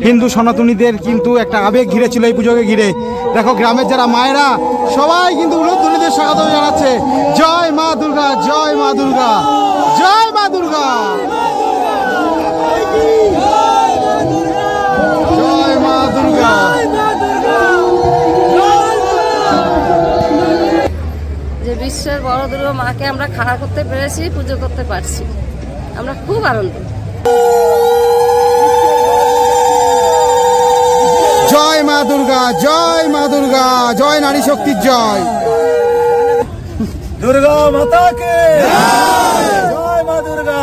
হিন্দু সনাতনীদের কিন্তু একটা আবেগ ঘিরে ছিল এই পুজোকে ঘিরে। দেখো গ্রামের যারা মায়েরা সবাই কিন্তু উলুধ্বনিদের স্বাগত জানাচ্ছে। জয় মা দুর্গা, জয় মা দুর্গা, জয় মা দুর্গা, জয় মা দুর্গা। যে বিশ্বের বড় দুর্গা মাকে আমরা খাড়া করতে পেরেছি, পুজো করতে পারছি, আমরা খুব আনন্দ। জয় মা দুর্গা, জয় মা দুর্গা, জয় নারী শক্তির জয়। দুর্গা মাতা কে জয়, মা দুর্গা,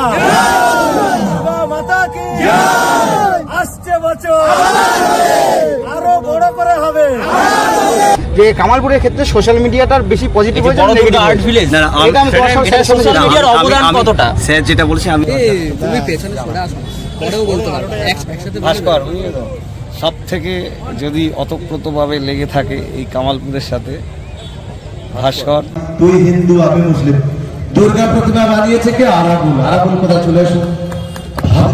দুর্গা মাতা কে আসছে বছর আরো বড় করে হবে। যে কামালপুরের ক্ষেত্রে সোশ্যাল মিডিয়াটার বেশি পজিটিভ হয়েছে আর্ট ভিলেজ না, এটা আমি সোশ্যাল মিডিয়ার অবদান কতটা স্যার যেটা বলছি আমি তুমি পেছনে সরে আসো, পরেও বলতে পারো। একসাথে ভাস্কর সব থেকে যদি অতপ্রতভাবে লেগে থাকে এই কামালপুরের সাথে ভাস্কর। তুই হিন্দু আমি মুসলিম, দুর্গা প্রতিমা বানিয়েছে কে? আরাবুল। আরাবুল কথা চলে আসুন।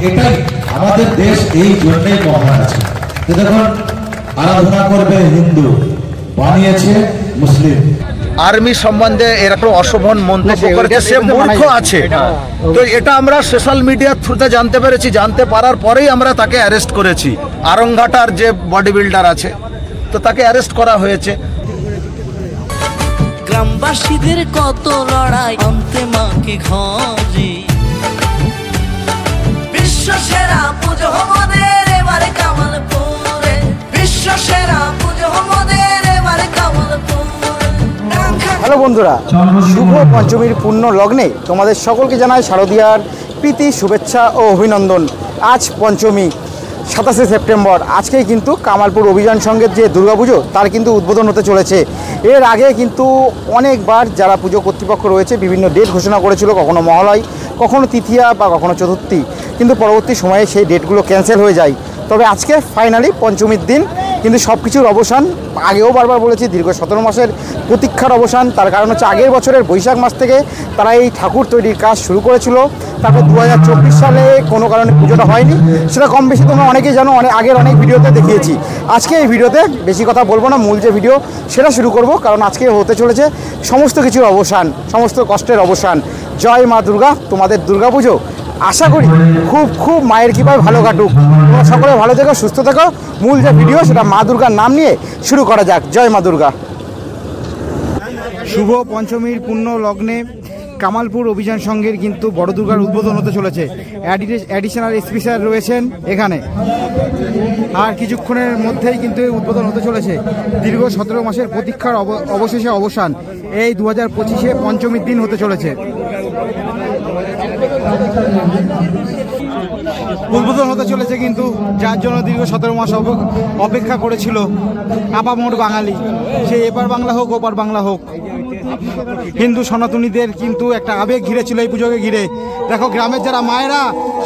এটাই আমাদের দেশ, এই জন্যই মহান আছে। দেখুন আরাধনা করবে হিন্দু, বানিয়েছে মুসলিম। আর্মি সম্বন্ধে এরকম অশোভন মন্তব্য করেছে, সে মূর্খ আছে। তো এটা আমরা সোশ্যাল মিডিয়ার থ্রুতে জানতে পেরেছি, জানতে পারার পরেই আমরা তাকে অ্যারেস্ট করেছি। আরংঘাটার যে বডি বিল্ডার আছে, তো তাকে অ্যারেস্ট করা হয়েছে। গ্রামবাসীদের কত লড়াই আনতে মাকে ঘরে, বিশ্ব সেরা পুজো আমাদের এবারে কামালপুরে, বিশ্ব সেরা পুজো আমাদের এবারে কামালপুরে। হ্যালো বন্ধুরা, শুভ পঞ্চমীর পূর্ণ লগ্নে তোমাদের সকলকে জানাই শারদীয়ার প্রীতি, শুভেচ্ছা ও অভিনন্দন। আজ পঞ্চমী 27শে সেপ্টেম্বর। আজকেই কিন্তু কামালপুর অভিযান সংঘের যে দুর্গাপুজো তার কিন্তু উদ্বোধন হতে চলেছে। এর আগে কিন্তু অনেকবার যারা পুজো কর্তৃপক্ষ রয়েছে বিভিন্ন ডেট ঘোষণা করেছিল, কখনো মহালয়, কখনো তৃতীয়া বা কখনো চতুর্থী, কিন্তু পরবর্তী সময়ে সেই ডেটগুলো ক্যান্সেল হয়ে যায়। তবে আজকে ফাইনালি পঞ্চমীর দিন, কিন্তু সব কিছুর অবসান। আগেও বারবার বলেছি, দীর্ঘ 17 মাসের প্রতীক্ষার অবসান। তার কারণ হচ্ছে আগের বছরের বৈশাখ মাস থেকে তারা এই ঠাকুর তৈরির কাজ শুরু করেছিল। তারপর 2024 সালে কোনো কারণে পুজোটা হয়নি, সেটা কম বেশি তোমরা অনেকেই জানো, আগের অনেক ভিডিওতে দেখিয়েছি। আজকে এই ভিডিওতে বেশি কথা বলবো না, মূল যে ভিডিও সেটা শুরু করব, কারণ আজকে হতে চলেছে সমস্ত কিছুর অবসান, সমস্ত কষ্টের অবসান। জয় মা দুর্গা, তোমাদের দুর্গাপুজো আশা করি খুব মায়ের কৃপায় ভালো কাটুক। তোমরা সকলে ভালো থেকো, সুস্থ থেকো। মূল যে ভিডিও সেটা মা দুর্গার নাম নিয়ে শুরু করা যাক। জয় মা দুর্গা। শুভ পঞ্চমীর পূর্ণ লগ্নে কামালপুর অভিযান সংঘের কিন্তু বড় দুর্গার উদ্বোধন হতে চলেছে। অ্যাডিশনাল এসপি স্যার রয়েছেন এখানে, আর কিছুক্ষণের মধ্যেই কিন্তু এই উদ্বোধন হতে চলেছে। দীর্ঘ 17 মাসের প্রতীক্ষার অবশেষে অবসান। এই 2025-এ পঞ্চমীর দিন হতে চলেছে। উদ্বোধন হতে চলেছে কিন্তু, যার জন্য দীর্ঘ 17 মাস অপেক্ষা করেছিল আপামোর বাঙালি। সে এপার বাংলা হোক ওপার বাংলা হোক, হিন্দু সনাতনীদের কিন্তু একটা আবেগ ঘিরে ছিল এই পুজোকে ঘিরে। দেখো গ্রামের যারা মায়েরা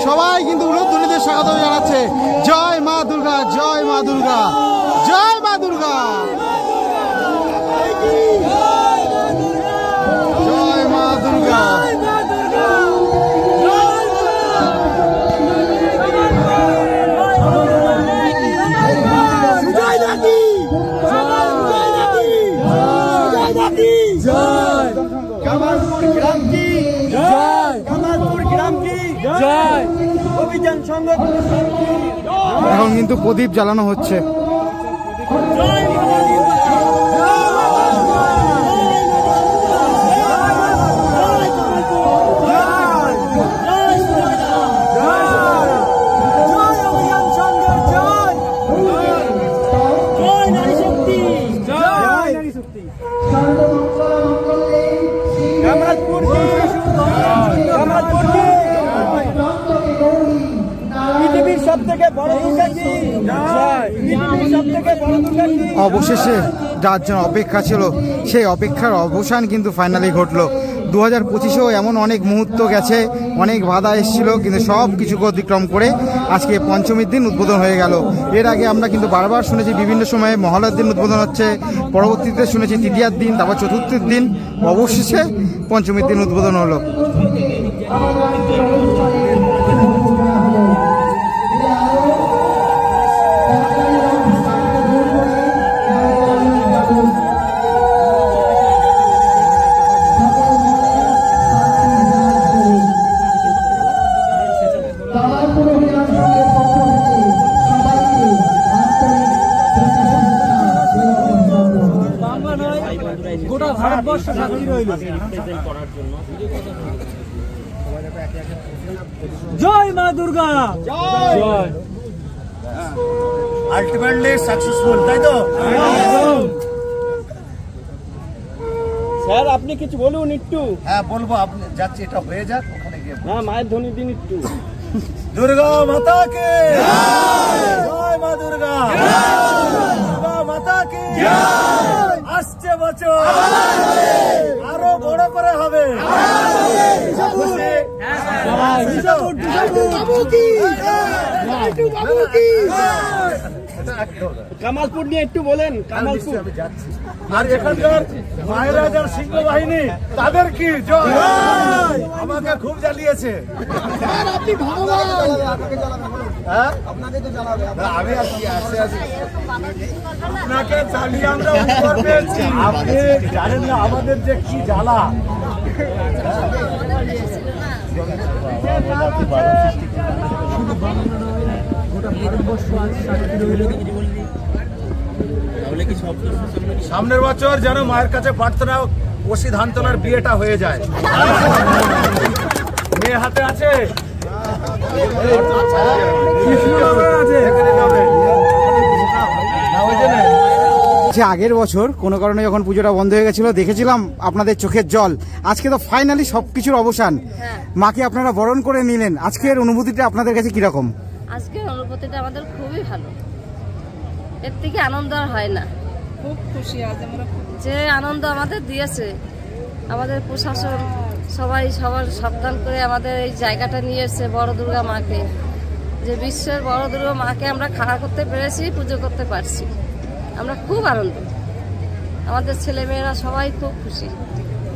সবাই কিন্তু উলুধ্বনিদের স্বাগত জানাচ্ছে। জয় মা দুর্গা, জয় মা দুর্গা, জয় মা দুর্গা, জয় মা দুর্গা। এখন কিন্তু প্রদীপ জ্বালানো হচ্ছে। অবশেষে যার জন্য অপেক্ষা ছিল সেই অপেক্ষার অবসান কিন্তু ফাইনালি ঘটলো। 2025-এও এমন অনেক মুহূর্ত গেছে, অনেক বাধা এসেছিল, কিন্তু সব কিছুকে অতিক্রম করে আজকে পঞ্চমীর দিন উদ্বোধন হয়ে গেল। এর আগে আমরা কিন্তু বারবার শুনেছি বিভিন্ন সময়ে মহালয়ার দিন উদ্বোধন হচ্ছে, পরবর্তীতে শুনেছি তৃতীয়ার দিন, তারপর চতুর্থীর দিন, অবশেষে পঞ্চমীর দিন উদ্বোধন হলো। জয় মা দুর্গা জয়। আলটিমেটলি সাকসেসফুল, তাই তো? স্যার আপনি কিছু বলুন একটু। হ্যাঁ বলবো, আপনি যাচ্ছি, এটা হয়ে যাক, ওখানে গিয়ে না মায়ের ধ্বনি দিন একটু। দুর্গা মাতা কে জয়, মা দুর্গা, দুর্গা মাতা কে আসছে বছর আরো বড় করে হবে। কামালপুর নিয়ে একটু বলেন। কামালপুর আর এখানকার মায়েরা যার সিংহ বাহিনী তাদের কি জয়, আমাকে খুব জ্বালিয়েছে। আমি আপনাকে চালিয়ে আমরা উপর পেয়েছি, আপনি জানেন না আমাদের যে কি জ্বালা। সামনের বছর যেন মায়ের কাছে প্রার্থনা ওসি ধানতলার বিয়েটা হয়ে যায়। মেয়ে হাতে আছে, আগের বছর কোনো কারণে যখন পুজোটা বন্ধ হয়ে গেছিল দেখেছিলাম আপনাদের চোখের জল। আজকে তো ফাইনালি সবকিছুর অবসান, মাকে আপনারা বরণ করে নিলেন। আজকের অনুভূতিটা আপনাদের কাছে কিরকম? আজকের অনুভূতিটা আমাদের খুবই ভালো, এর থেকে আনন্দ আর হয় না। খুব খুশি আজ আমরা, যে আনন্দ আমাদের দিয়েছে আমাদের প্রশাসন, সবাই সবার সাবধান করে আমাদের এই জায়গাটা নিয়ে এসেছে বড় দুর্গা মাকে, যে বিশ্বের বড় দুর্গা মাকে আমরা খাড়া করতে পেরেছি, পুজো করতে পারছি। আমরা খুব আনন্দ, আমাদের ছেলেমেয়েরা সবাই খুব খুশি।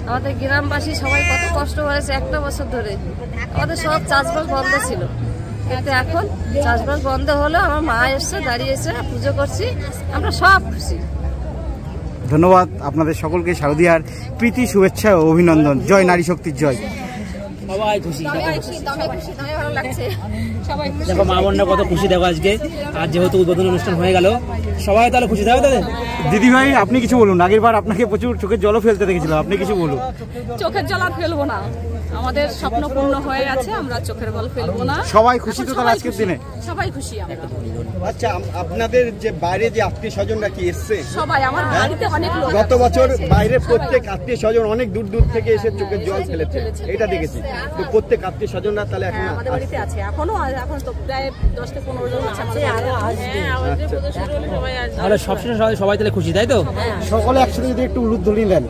আমাদের গ্রামবাসী সবাই কত কষ্ট হয়েছে একটা বছর ধরে, আমাদের সব চাষবাস বন্ধ ছিল, কিন্তু এখন চাষবাস বন্ধ হলো, আমার মা এসছে, দাঁড়িয়েছে, পুজো করছি, আমরা সব খুশি। ধন্যবাদ আপনাদের সকলকে শারদীয়ার প্রীতি, শুভেচ্ছা ও অভিনন্দন। জয় নারী শক্তির জয়। সবাই খুশি, ভালো লাগছে, সবাই দেখো মা বোনরা কত খুশি। দেখো আজকে আর যেহেতু উদ্বোধন অনুষ্ঠান হয়ে গেল, সবাই তাহলে খুশি থাকবে। তাদের দিদি ভাই আপনি কিছু বলুন। আগের বার আপনাকে প্রচুর চোখের জলও ফেলতে দেখেছিলাম, আপনি কিছু বলুন। চোখের জল আর ফেলবো না, আমাদের স্বপ্ন পূর্ণ হয়ে গেছে, আমরা চোখের জল ফেলবো না। সবাই খুশি তো তাহলে আজকের দিনে? সবাই খুশি আমরা। আচ্ছা, আপনাদের যে বাইরে যে আত্মীয় স্বজনরা কি এসছে? সবাই, আমার বাড়িতে অনেক লোক। গত বছর বাইরের প্রত্যেক আত্মীয় স্বজন অনেক দূর দূর থেকে এসে চোখের জল ফেলেছে, এটা দেখেছি। তো প্রত্যেক আত্মীয় স্বজনরা তাহলে এখন আমাদের বাড়িতে আছে, এখনো এখন তো প্রায় 10 থেকে 15 জন আছে, আরো আসবে। তাহলে সবসময় সবাই তাহলে খুশি, তাই তো? সকলে একসাথে যদি একটু উলুধ্বনি দেন।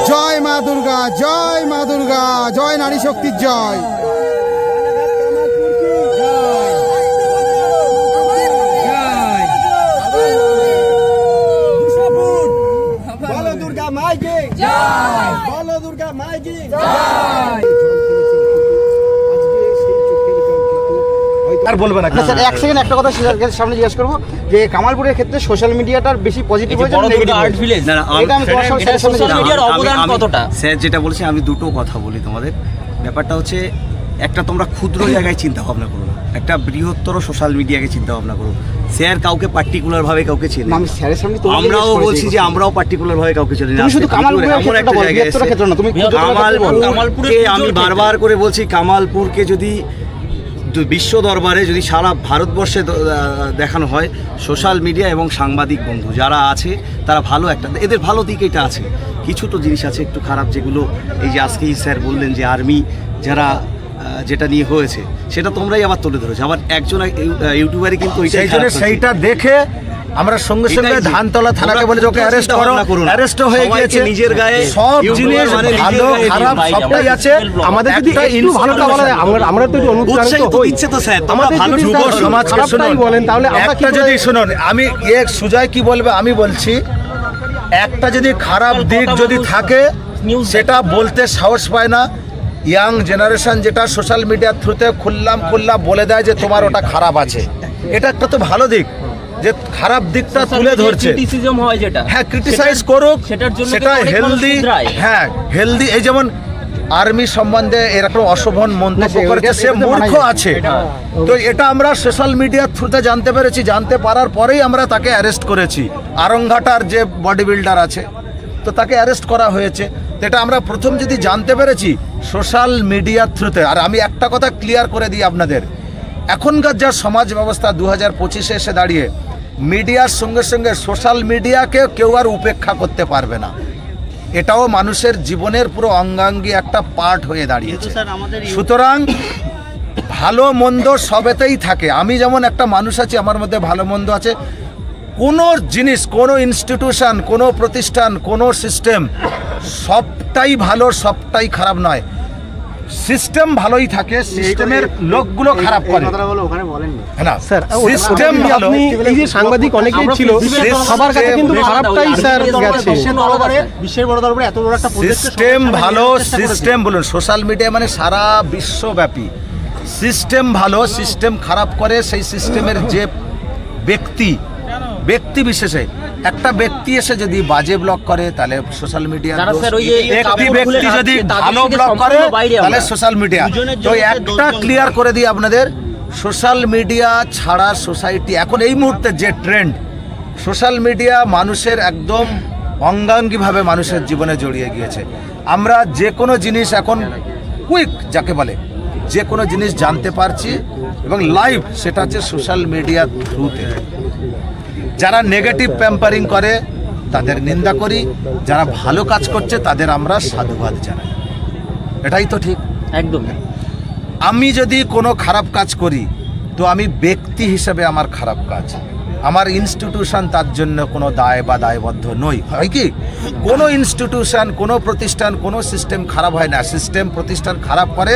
জয় মা দুর্গা, জয় মা দুর্গা, জয় নারী শক্তির জয়। বলো দুর্গা মাইকে জয়, বলো দুর্গা মাইকে জয়। আর বলবে না স্যার এক সেকেন্ড একটা কথা সামনে জিজ্ঞেস করবো, যে কামালপুরের ক্ষেত্রে সোশ্যাল মিডিয়াটার বেশি পজিটিভ হয়েছে না নেগেটিভ? আর্ট ভিলেজ না, এটা আমি তোমার সাথে সোশ্যাল মিডিয়ার অবদান কতটা? স্যার যেটা বলছে, আমি দুটো কথা বলি তোমাদের। ব্যাপারটা হচ্ছে, একটা তোমরা ক্ষুদ্র জায়গায় চিন্তা ভাবনা করো, একটা বৃহত্তর সোশ্যাল মিডিয়াকে চিন্তা ভাবনা করো। স্যার কাউকে পার্টিকুলার ভাবে কাউকে চেনে, আমি স্যারের সামনে আমরাও বলছি যে আমরাও পার্টিকুলার ভাবে কাউকে চেনে না। শুধু কামালপুরের ক্ষেত্রে বলো, বৃহত্তর ক্ষেত্রে না। তুমি কামালপুরকে আমি বারবার করে বলছি, কামালপুরকে যদি বিশ্ব দরবারে, যদি সারা ভারতবর্ষে দেখানো হয়, সোশ্যাল মিডিয়া এবং সাংবাদিক বন্ধু যারা আছে তারা ভালো একটা, এদের ভালো দিক এটা আছে। কিছু তো জিনিস আছে একটু খারাপ, যেগুলো এই যে আজকেই স্যার বললেন যে আর্মি যারা যেটা নিয়ে হয়েছে, সেটা তোমরাই আবার তুলে ধরেছো। আবার একজন ইউটিউবারই কিন্তু সেইটা দেখে আমরা সঙ্গে সঙ্গে ধানতলা থানাকে বলে ওকে অ্যারেস্ট করো, অ্যারেস্ট হয়ে গিয়েছে। নিজের গায়ে সব জিনিস ভালো খারাপ সবটাই আছে। আমাদের যদি একটু ভালোটা বলা যায়, আমরা তো অনুপ্রাণিত হই। দিচ্ছে তো স্যার, তোমরা ভালো যুব সমাজকে শুনুন, বলেন তাহলে একটা যদি শুনুন, আমি সুজয় কি বলবে আমি বলছি, একটা যদি খারাপ দিক যদি থাকে সেটা বলতে সাহস পায় না। ইয়াং জেনারেশন যেটা সোশ্যাল মিডিয়ার থ্রুতে খুল্লা বলে দেয় যে তোমার ওটা খারাপ আছে, এটা একটা তো ভালো দিক, যে খারাপ দিকটা তুলে ধরছে। ক্রিটিসিজম হয় যেটা, হ্যাঁ ক্রিটিসাইজ করুক, সেটার জন্য সেটা হেলদি। হ্যাঁ হেলদি, এই যেমন আর্মি সম্বন্ধে এরকম অশোভন মন্তব্য করেছে সে মূর্খ আছে। তো এটা আমরা সোশ্যাল মিডিয়ার থ্রুতে জানতে পেরেছি, জানতে পারার পরেই আমরা তাকে অ্যারেস্ট করেছি। আরংঘাটার যে বডি বিল্ডার আছে তো তাকে অ্যারেস্ট করা হয়েছে। তো এটা আমরা প্রথম যদি জানতে পেরেছি সোশ্যাল মিডিয়ার থ্রুতে। আর আমি একটা কথা ক্লিয়ার করে দিই আপনাদের, এখনকার যা সমাজ ব্যবস্থা 2025-এ এসে দাঁড়িয়ে মিডিয়ার সঙ্গে সঙ্গে সোশ্যাল মিডিয়াকে কেউ আর উপেক্ষা করতে পারবে না। এটাও মানুষের জীবনের পুরো অঙ্গাঙ্গী একটা পার্ট হয়ে দাঁড়িয়েছে। সুতরাং ভালো মন্দ সবেতেই থাকে। আমি যেমন একটা মানুষ আছি, আমার মধ্যে ভালো মন্দ আছে। কোনো জিনিস, কোনো ইনস্টিটিউশন, কোনো প্রতিষ্ঠান, কোনো সিস্টেম সবটাই ভালো, সবটাই খারাপ নয়। সিস্টেম ভালোই থাকে, সিস্টেমের লোকগুলো খারাপ করে না। স্যার সিস্টেম ভালো, এই যে সাংবাদিক অনেকেই ছিল সবার কাছে কিন্তু খারাপটাই স্যার গেছে। বিশ্বের বড় দরবারে এত বড় একটা সিস্টেম ভালো, সিস্টেম বলুন সোশ্যাল মিডিয়া মানে সারা বিশ্বব্যাপী। সিস্টেম ভালো, সিস্টেম খারাপ করে সেই সিস্টেমের যে ব্যক্তি বিশেষে একটা ব্যক্তি এসে যদি বাজে ব্লগ করে তাহলে সোশ্যাল মিডিয়া, একটি ব্যক্তি যদি ভালো ব্লগ করে তাহলে সোশ্যাল মিডিয়া। তো একটা ক্লিয়ার করে দিই আপনাদের, সোশ্যাল মিডিয়া ছাড়া সোসাইটি এখন এই মুহূর্তে যে ট্রেন্ড, সোশ্যাল মিডিয়া মানুষের একদম অঙ্গাঙ্গিভাবে মানুষের জীবনে জড়িয়ে গিয়েছে। আমরা যে কোনো জিনিস এখন কুইক যাকে বলে, যে কোনো জিনিস জানতে পারছি এবং লাইভ, সেটা হচ্ছে সোশ্যাল মিডিয়ার থ্রুতে। যারা নেগেটিভ প্যাম্পারিং করে তাদের নিন্দা করি, যারা ভালো কাজ করছে তাদের আমরা সাধুবাদ জানাই। এটাই তো ঠিক। একদম। আমি যদি কোনো খারাপ কাজ করি তো আমি ব্যক্তি হিসেবে আমার খারাপ কাজ, আমার ইনস্টিটিউশন তার জন্য কোনো দায় বা দায়বদ্ধ নই। হয় কি কোনো ইনস্টিটিউশন, কোনো প্রতিষ্ঠান, কোনো সিস্টেম খারাপ হয় না। সিস্টেম প্রতিষ্ঠান খারাপ করে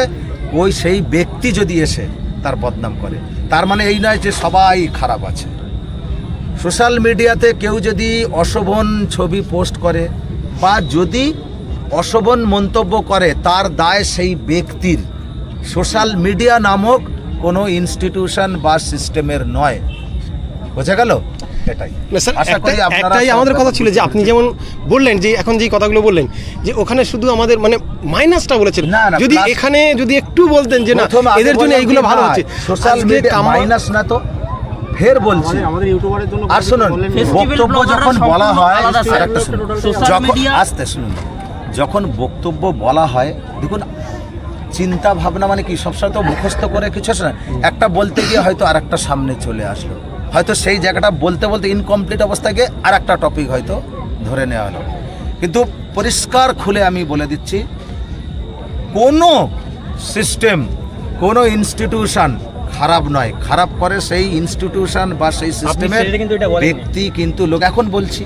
ওই সেই ব্যক্তি যদি এসে তার বদনাম করে, তার মানে এই নয় যে সবাই খারাপ আছে। সোশ্যাল মিডিয়াতে কেউ যদি অশোভন ছবি পোস্ট করে বা যদি অশোভন মন্তব্য করে তার দায় সেই ব্যক্তির, সোশ্যাল মিডিয়া নামক কোনো ইনস্টিটিউশন বা সিস্টেমের নয়। বোঝা গেল? একটাই আমাদের কথা ছিল যে আপনি যেমন বললেন যে এখন যে কথাগুলো বললেন যে ওখানে শুধু আমাদের মানে মাইনাসটা বলেছেন, যদি এখানে যদি একটু বলতেন যে না এদের জন্য এইগুলো ভালো হচ্ছে। সোশ্যাল মিডিয়া মাইনাস না তো, ফের বলছি আমাদের ইউটিউবারের জন্য। আর শুনুন, বক্তব্য যখন বলা হয়, আস্তে শুনুন, যখন বক্তব্য বলা হয় দেখুন চিন্তা ভাবনা মানে কি সবসময় তো মুখস্থ করে কিছু না, একটা বলতে গিয়ে হয়তো আর একটা সামনে চলে আসলো, হয়তো সেই জায়গাটা বলতে বলতে ইনকমপ্লিট অবস্থায় গিয়ে আর একটা টপিক হয়তো ধরে নেওয়া হলো। কিন্তু পরিষ্কার খুলে আমি বলে দিচ্ছি, কোনো সিস্টেম, কোনো ইনস্টিটিউশন খারাপ নয়, খারাপ করে সেই ইনস্টিটিউশন বা সেই সিস্টেমের ব্যক্তি কিন্তু লোক। এখন বলছি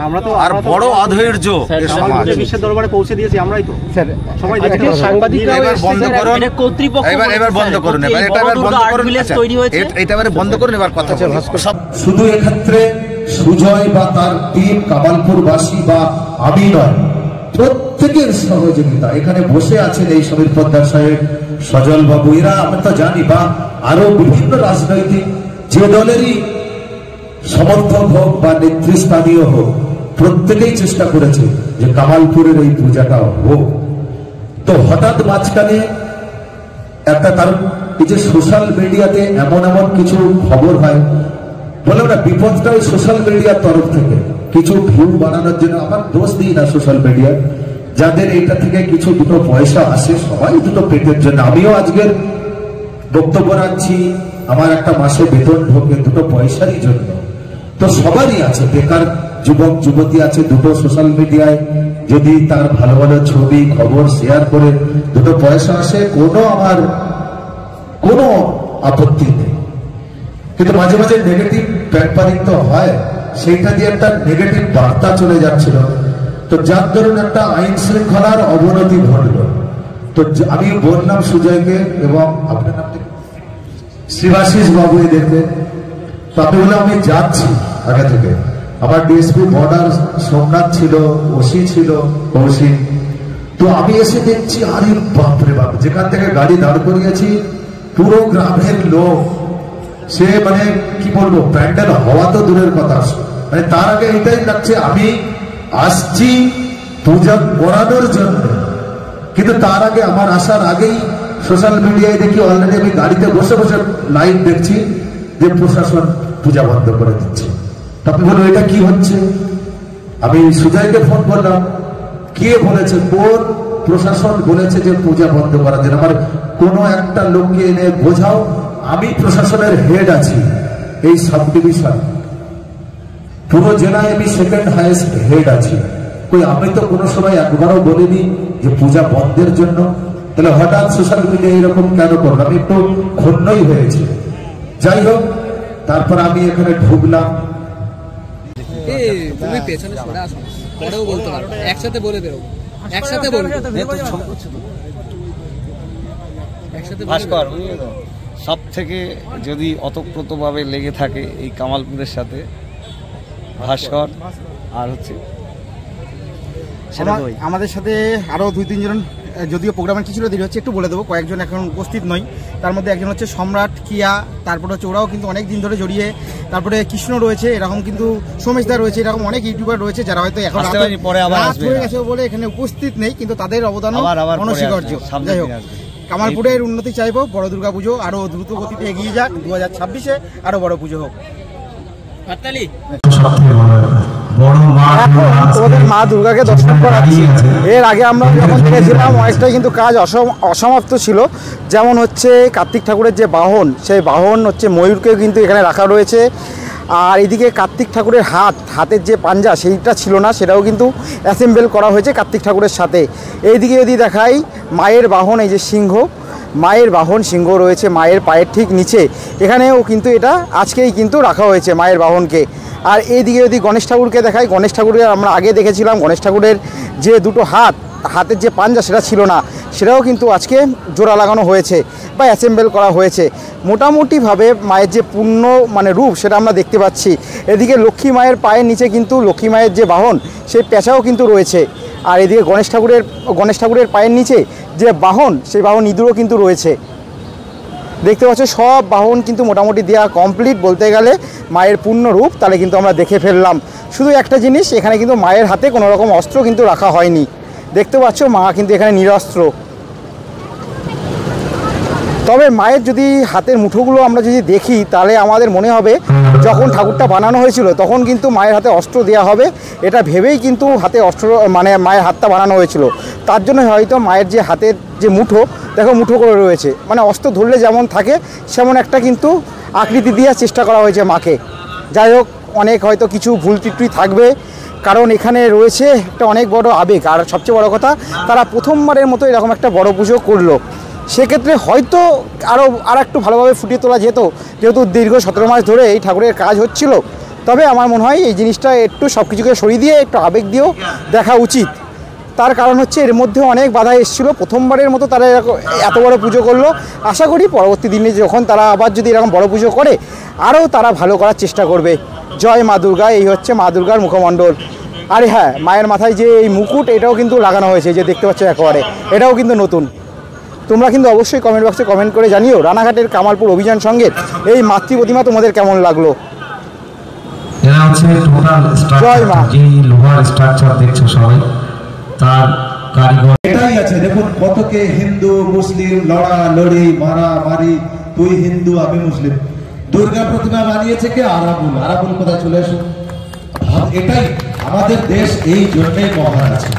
আমরা তো আর বড় অধৈর্য বিশ্বের দরবারে পৌঁছে দিয়েছি আমরাই তো স্যার সবাই সাংবাদিকরা। এবার বন্ধ করুন, এবার বন্ধ করুন, এটা এবার বন্ধ করুন, এটা এবারে বন্ধ করুন। এবার কথা শুধু এক্ষেত্রে সুজয় বা তার টিম, কামালপুরবাসী বা আমি নয়, প্রত্যেকের সহযোগিতা। এখানে বসে আছেন এই সমীর পোদ্দার সাহেব, সজল বাবু, এরা আমরা তো জানি, বা আরো বিভিন্ন রাজনৈতিক যে দলেরই সমর্থক হোক বা নেতৃস্থানীয় হোক, প্রত্যেকেই চেষ্টা করেছে যে কামালপুরের এই পূজাটা হোক। তো হঠাৎ মাঝখানে একটা, কারণ এই যে সোশ্যাল মিডিয়াতে এমন এমন কিছু খবর হয়, বলে না বিপদটা ওই সোশ্যাল মিডিয়ার তরফ থেকে কিছু ভিউ বানানোর জন্য। আমার দোষ দিই না সোশ্যাল মিডিয়া, যাদের এটা থেকে কিছু দুটো পয়সা আসে, সবাই দুটো পেটের জন্য। আমিও আজকের বক্তব্য রাখছি, আমার একটা মাসে বেতন ঢোকে দুটো পয়সারই জন্য। তো সবারই আছে, বেকার যুবক যুবতী আছে, দুটো সোশ্যাল মিডিয়ায় যদি তার ভালো ভালো ছবি খবর শেয়ার করে দুটো পয়সা আসে, আমার কোনো আপত্তি নেই। কিন্তু মাঝে মাঝে নেগেটিভ প্যাম্পারিং তো হয়, সেইটা দিয়ে একটা নেগেটিভ বার্তা চলে যাচ্ছিল। তো যার ধরুন একটা আইন শৃঙ্খলার অবনতি ঘটলো। তো আমি বললাম সুজয়কে এবং আপনার নাম শ্রীবাশিস বাবু দেখতে, তাতে বলে আমি যাচ্ছি আগে থেকে। আমার ডিএসপি বর্ডার সোমনাথ ছিল, ওসি ছিল কৌশিক। তো আমি এসে দেখছি আরে বাপরে বাপ, যেখান থেকে গাড়ি দাঁড় করিয়েছি পুরো গ্রামের লোক। সে মানে কি বলবো, প্যান্ডেল হওয়া তো দূরের কথা, মানে তার আগে এটাই লাগছে আমি আসছি পূজা করানোর জন্য। কিন্তু তার আগে আমার আসার আগেই সোশ্যাল মিডিয়ায় দেখি অলরেডি আমি গাড়িতে বসে বসে লাইভ দেখছি যে প্রশাসন পূজা বন্ধ করে দিচ্ছে। আপনি বলুন এটা কি হচ্ছে? আমি সুজয়কে ফোন করলাম, কে বলেছে, কোন প্রশাসন বলেছে যে পূজা বন্ধ করার জন্য? আমার কোনো একটা লোককে এনে বোঝাও। আমি প্রশাসনের হেড আছি এই সাব ডিভিশন, পুরো জেলায় আমি সেকেন্ড হাইয়েস্ট হেড আছি। কই আমি তো কোনো সময় একবারও বলিনি যে পূজা বন্ধের জন্য। তাহলে হঠাৎ সোশ্যাল মিডিয়া এরকম কেন করলো? আমি একটু ক্ষুণ্ণই হয়েছি। যাই হোক, তারপর আমি এখানে ঢুকলাম। তুমি পেছনে সরে আসো, পরেও বলতে পারো, একসাথে বলে বেরো, একসাথে বলবে। ভাস্কর সব থেকে যদি অতপ্রতভাবে লেগে থাকে এই কামালপুরের সাথে ভাস্কর আর হচ্ছে আমাদের সাথে আরও 2-3 জন, যদিও প্রোগ্রামের কিছু দেরি হচ্ছে, একটু বলে দেবো। কয়েকজন এখন উপস্থিত নয়, তার মধ্যে একজন হচ্ছে সম্রাট, কিয়া, তারপরে হচ্ছে ওরাও কিন্তু অনেক দিন ধরে জড়িয়ে, তারপরে কৃষ্ণ রয়েছে, এরকম কিন্তু সোমেশদা রয়েছে, এরকম অনেক ইউটিউবার রয়েছে যারা হয়তো এখন রাত হয়ে গেছে বলে এখানে উপস্থিত নেই, কিন্তু তাদের অবদানও অনস্বীকার্য। যাই হোক, কামালপুরের উন্নতি চাইবো, বড় দুর্গা পুজো আরও দ্রুত গতিতে এগিয়ে যাক, 2026-এ আরও বড় পুজো হোক। তোমাদের মা দুর্গাকে দর্শন করাচ্ছি। এর আগে আমরা যখন দেখেছিলাম অনেকটাই কিন্তু কাজ অসমাপ্ত ছিল। যেমন হচ্ছে কার্তিক ঠাকুরের যে বাহন, সেই বাহন হচ্ছে ময়ূরকেও কিন্তু এখানে রাখা রয়েছে। আর এদিকে কার্তিক ঠাকুরের হাতের যে পাঞ্জা সেইটা ছিল না, সেটাও কিন্তু অ্যাসেম্বল করা হয়েছে কার্তিক ঠাকুরের সাথে। এইদিকে যদি দেখাই মায়ের বাহন, এই যে সিংহ, মায়ের বাহন সিংহ রয়েছে মায়ের পায়ের ঠিক নিচে, এখানেও কিন্তু এটা আজকেই কিন্তু রাখা হয়েছে মায়ের বাহনকে। আর এইদিকে যদি গণেশ ঠাকুরকে দেখাই, গণেশ ঠাকুরের আমরা আগে দেখেছিলাম গণেশ ঠাকুরের যে দুটো হাতের যে পাঞ্জা সেটা ছিল না, সেটাও কিন্তু আজকে জোড়া লাগানো হয়েছে বা অ্যাসেম্বল করা হয়েছে। মোটামুটিভাবে মায়ের যে পূর্ণ রূপ সেটা আমরা দেখতে পাচ্ছি। এদিকে লক্ষ্মী মায়ের পায়ের নিচে কিন্তু লক্ষ্মী মায়ের যে বাহন সেই পেঁচাও কিন্তু রয়েছে। আর এদিকে গণেশ ঠাকুরের পায়ের নিচে যে বাহন, সেই বাহন ইঁদুরও কিন্তু রয়েছে। দেখতে পাচ্ছ সব বাহন কিন্তু মোটামুটি দেওয়া কমপ্লিট বলতে গেলে। মায়ের পূর্ণ রূপ তাহলে কিন্তু আমরা দেখে ফেললাম। শুধু একটা জিনিস, এখানে কিন্তু মায়ের হাতে কোনো রকম অস্ত্র কিন্তু রাখা হয়নি। দেখতে পাচ্ছ মা কিন্তু এখানে নিরস্ত্র। তবে মায়ের যদি হাতের মুঠোগুলো আমরা যদি দেখি, তাহলে আমাদের মনে হবে যখন ঠাকুরটা বানানো হয়েছিল তখন কিন্তু মায়ের হাতে অস্ত্র দেওয়া হবে, এটা ভেবেই কিন্তু হাতে অস্ত্র মায়ের হাতটা বানানো হয়েছিল। তার জন্য হয়তো মায়ের যে হাতের যে মুঠো, দেখো মুঠো করে রয়েছে, অস্ত্র ধরলে যেমন থাকে সেমন একটা কিন্তু আকৃতি দেওয়ার চেষ্টা করা হয়েছে মাকে। যাই হোক, অনেক হয়তো কিছু ভুল ত্রুটি থাকবে, কারণ এখানে রয়েছে একটা অনেক বড় আবেগ। আর সবচেয়ে বড় কথা, তারা প্রথমবারের মতো এরকম একটা বড় পুজো করলো। সেক্ষেত্রে হয়তো আর একটু ভালোভাবে ফুটিয়ে তোলা যেত, যেহেতু দীর্ঘ 17 মাস ধরে এই ঠাকুরের কাজ হচ্ছিল। তবে আমার মনে হয় এই জিনিসটা একটু সব কিছুকে সরিয়ে দিয়ে একটু আবেগ দিয়েও দেখা উচিত। তার কারণ হচ্ছে এর মধ্যে অনেক বাধা এসেছিলো, প্রথমবারের মতো তারা এত বড় পুজো করলো। আশা করি পরবর্তী দিনে যখন তারা আবার যদি এরকম বড় পুজো করে, আরও তারা ভালো করার চেষ্টা করবে। জয় মা দুর্গা। এই হচ্ছে মা দুর্গার মুখমণ্ডল। আরে হ্যাঁ, মায়ের মাথায় যে এই মুকুট, এটাও কিন্তু লাগানো হয়েছে, যে দেখতে পাচ্ছ একেবারে, এটাও কিন্তু নতুন। তোমরা কিন্তু অবশ্যই কমেন্ট বক্সে কমেন্ট করে জানিও রানাঘাটের কামালপুর অভিযান সঙ্গে এই মাতৃ প্রতিমা তোমাদের কেমন লাগলো। জয় মা। এটাই আছে, দেখুন কতকে হিন্দু মুসলিম লড়ালড়ি মারামারি, তুই হিন্দু আমি মুসলিম। দুর্গা প্রতিমা বানিয়েছে কে? আরাবুল কোথায় চলে আসুন। এটাই আমাদের দেশ এই জন্যই মহান আছে।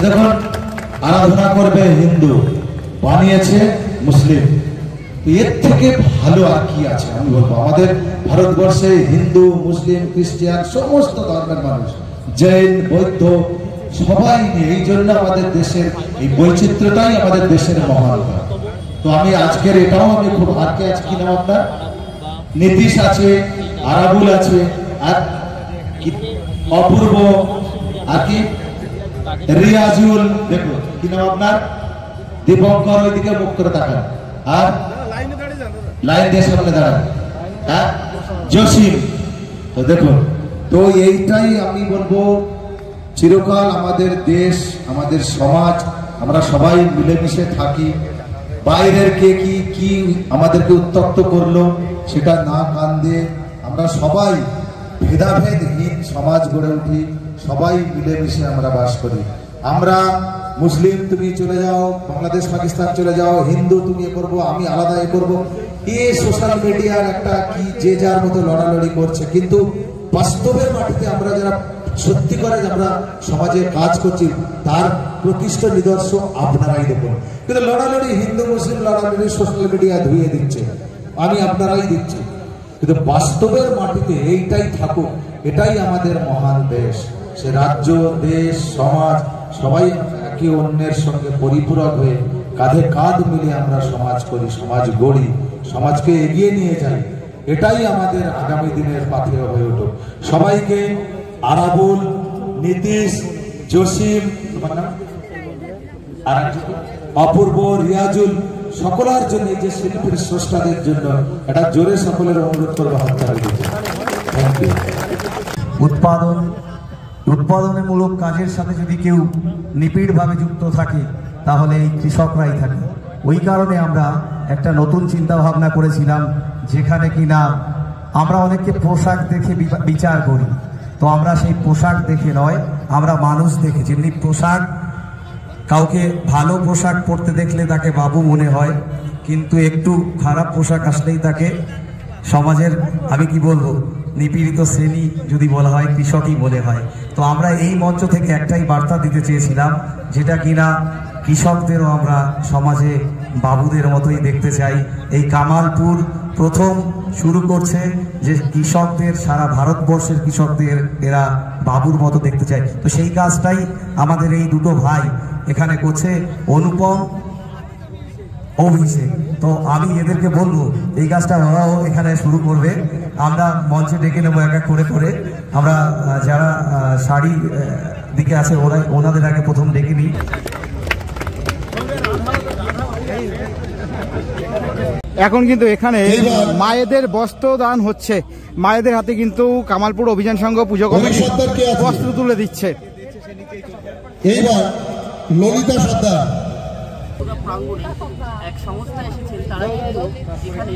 দেখুন, আরাধনা করবে হিন্দু, বানিয়েছে মুসলিম। এর থেকে ভালো আর কি আছে? আমি বলবো আমাদের ভারতবর্ষে হিন্দু মুসলিম খ্রিস্টান সমস্ত ধর্মের মানুষ, জৈন বৌদ্ধ সবাই নিয়ে, এই জন্য আমাদের দেশের এই বৈচিত্র্যটাই আমাদের দেশের মহানতা। তো আমি আজকের এটাও আমি খুব আজকে কি নাম আপনার? নীতিশ আছে, আরাবুল আছে, আর অপূর্ব, আর কি রিয়াজুল, দেখুন কি নাম আপনার? দীপঙ্কর, ওইদিকে মুখ করে তাকান, আর লাইন দিয়ে সামনে দাঁড়ান, হ্যাঁ জসিম। তো দেখুন, তো এইটাই আমি বলবো, চিরকাল আমাদের দেশ আমাদের সমাজ আমরা সবাই মিলেমিশে থাকি। বাইরের কে কি আমাদেরকে উত্তপ্ত করলো সেটা না কান দিয়ে আমরা সবাই ভেদাভেদহীন সমাজ গড়ে উঠি, সবাই মিলেমিশে আমরা বাস করি। আমরা মুসলিম তুমি চলে যাও, বাংলাদেশ পাকিস্তান চলে যাও, হিন্দু তুমি এ করবো, আমি আলাদা এ করবো, এই সোশ্যাল মিডিয়ার একটা কি যে যার মতো লড়ালড়ি করছে। কিন্তু বাস্তবের মাটিতে আমরা যারা সত্যি করে আমরা সমাজে কাজ করছি তার প্রতিষ্ঠ নিদর্শন আপনারাই দেখুন। কিন্তু লড়ালড়ি হিন্দু মুসলিম লড়ালড়ি সোশ্যাল মিডিয়া ধুয়ে দিচ্ছে, আমি আপনারাই দিচ্ছি। কিন্তু বাস্তবের মাটিতে এইটাই থাকুক, এটাই আমাদের মহান দেশ। সে রাজ্য, দেশ, সমাজ সবাই একে অন্যের সঙ্গে পরিপূরক হয়ে কাঁধে কাঁধ মিলে আমরা সমাজ করি, সমাজ গড়ি, সমাজকে এগিয়ে নিয়ে যাই। এটাই আমাদের আগামী দিনের পাথেয় হয়ে উঠুক। সবাইকে আরাবুল, নীতিশ, জসিম, অপূর্ব, রিয়াজুল সকলের জন্য, যে শিল্পীর স্রষ্টাদের জন্য এটা জোরে সকলের অনুরোধ করবো হাততালি দিতে। Thank you. উৎপাদনমূলক কাজের সাথে যদি কেউ নিবিড়ভাবে যুক্ত থাকে তাহলে এই কৃষকরাই থাকে। ওই কারণে আমরা একটা নতুন চিন্তা ভাবনা করেছিলাম, যেখানে কিনা আমরা অনেককে পোশাক দেখে বিচার করি, তো আমরা সেই পোশাক দেখে নয়, আমরা মানুষ দেখে। যেমনি পোশাক, কাউকে ভালো পোশাক পরতে দেখলে তাকে বাবু মনে হয়, কিন্তু একটু খারাপ পোশাক আসলেই তাকে সমাজের, আমি কি বলবো, নিপীড়িত শ্রেণী যদি বলা হয়, কৃষকই মনে হয়। তো আমরা এই মঞ্চ থেকে একটাই বার্তা দিতে চেয়েছিলাম, যেটা কিনা কৃষকদেরও আমরা সমাজে বাবুদের মতোই দেখতে চাই। এই কামালপুর প্রথম শুরু করছে যে কৃষকদের, সারা ভারতবর্ষের কৃষকদের এরা বাবুর মতো দেখতে চায়। তো সেই কাজটাই আমাদের এই দুটো ভাই এখানে করছে, অনুপম, অভিষেক। তো আমি এদেরকে বলবো এই কাজটা ওরাও এখানে শুরু করবে। আমরা মঞ্চে ডেকে নেবো এক এক করে করে। আমরা যারা শাড়ি দিকে আছে ওনাদের আগে প্রথম ডেকে নিই। এখন কিন্তু এখানে মায়েদের বস্ত্র দান হচ্ছে, মায়েদের হাতে কিন্তু কামালপুর অভিযান সংঘ পুজো কমিটি বস্ত্র তুলে দিচ্ছে। এইবার ললিতা সর্দার এক সংস্থা এসেছেন, তারা কিন্তু এখানে